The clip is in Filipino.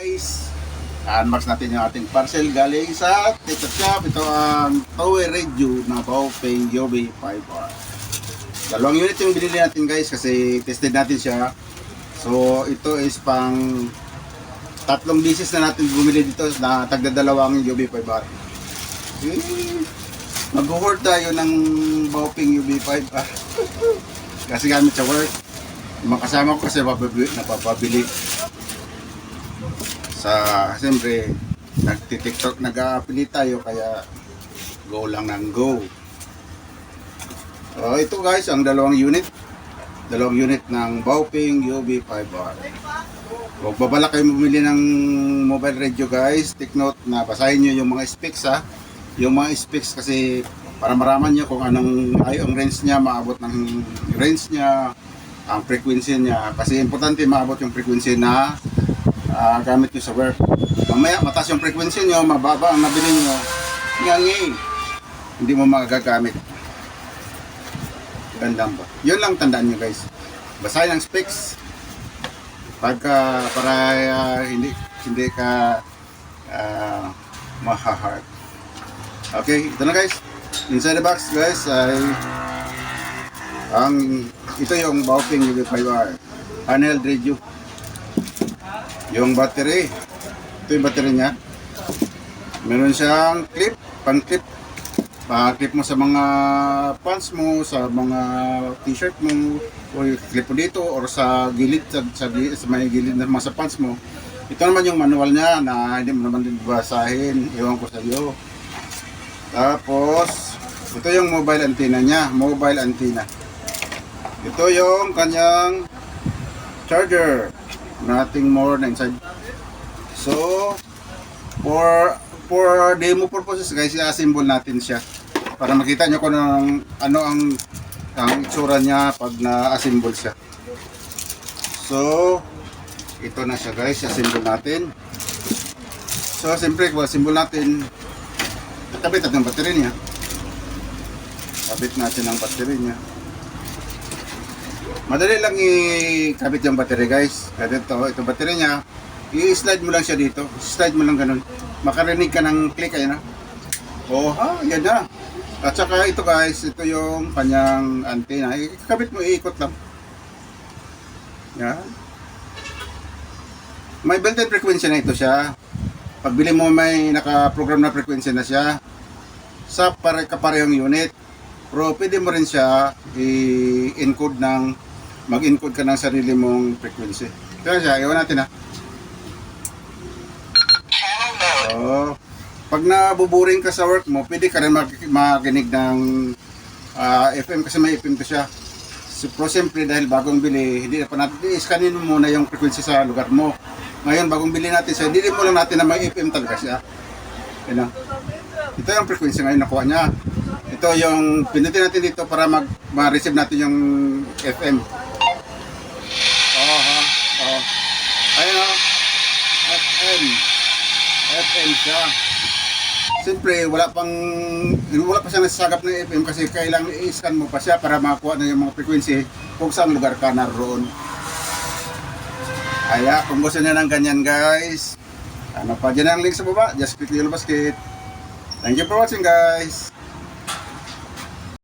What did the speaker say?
guys, unbox natin yung ating parcel galing sa TikTok Shop. Ito ang Tower Radio na Baopeng Yobi 5R. Dalawang unit yung binili natin guys kasi tested natin siya. So ito is pang tatlong beses na natin bumili dito na tagdadalawang Yobi 5R. Mag-hoard tayo ng Baopeng Yobi 5R kasi gamit sa work. Makasama ko kasi napapabili sa, siyempre nagtitiktok, nag-a-apply tayo kaya go lang ng go. Ito guys ang dalawang unit ng Baopeng Yobi 5R. Huwag babala kayo bumili ng mobile radio guys, take note na basahin nyo yung mga specs yung mga specs kasi para maraman nyo kung anong ang range nya, maabot ng range nya, ang frequency niya, kasi importante maabot yung frequency na gamit nyo sa work. Mamaya mataas yung frequency nyo, mababa ang nabili nyo, hindi mo magagamit. Gandang ba? Yun lang tandaan nyo guys, basahin ang specs para hindi ka mahahard. Okay, ito na guys, inside the box guys ay ito yung Baopeng Yobi 5R handheld radio. Yung battery, ito yung battery nya. Meron siyang clip, pang-clip, pa-clip mo sa mga pants mo, sa mga t-shirt mo, o clip mo dito or sa gilid, sa may gilid na mga sa pants mo. Ito naman yung manual nya na hindi mo naman din basahin, ewan ko sa iyo. Tapos ito yung mobile antenna nya, mobile antenna. Ito yung kanyang charger, nothing more na inside. So for demo purposes guys, i-assemble natin siya para makita nyo kung ano ang itsura niya pag na-assemble siya. So ito na siya guys, i-assemble natin. So siyempre kung assemble natin, kabit natin ang battery niya. Kabit natin ang battery niya. Madali lang ikabit yung battery guys. Ito battery niya, i-slide mo lang siya dito. Slide mo lang ganun. Makarinig ka ng click, ayun na. Oh ha, yan na. At saka ito guys, ito yung kanyang antenna. Ikabit mo, iikot lang. Yan. May built-in frequency na ito siya. Pagbili mo may naka-program na frequency na siya sa kaparehong unit. Pero pwede mo rin siya i-encode mag-encode ka ng sarili mong frequency. Ito siya, iwan natin ha. So, pag nabuburing ka sa work mo, pwede ka rin makinig ng FM kasi may FM to siya. So, pero siyempre dahil bagong bili, hindi pa natin, i-scanin mo muna yung frequency sa lugar mo. Ngayon, bagong bili natin siya, hindi mo lang natin na may FM talaga siya. Yan na. Ito yung frequency ngayon nakuha niya. Ito yung pinutin natin dito para ma-receive natin yung FM. Ayun o. FM siya. Siyempre, wala pa siya nasasagap ng FM kasi kailangan i-scan mo pa siya para makakuha na yung mga frequency kung saan lugar ka naroon. Kaya, kung gusto niya ng ganyan guys, ano pa dyan ang link sa baba, just click the yellow basket. Thank you for watching guys.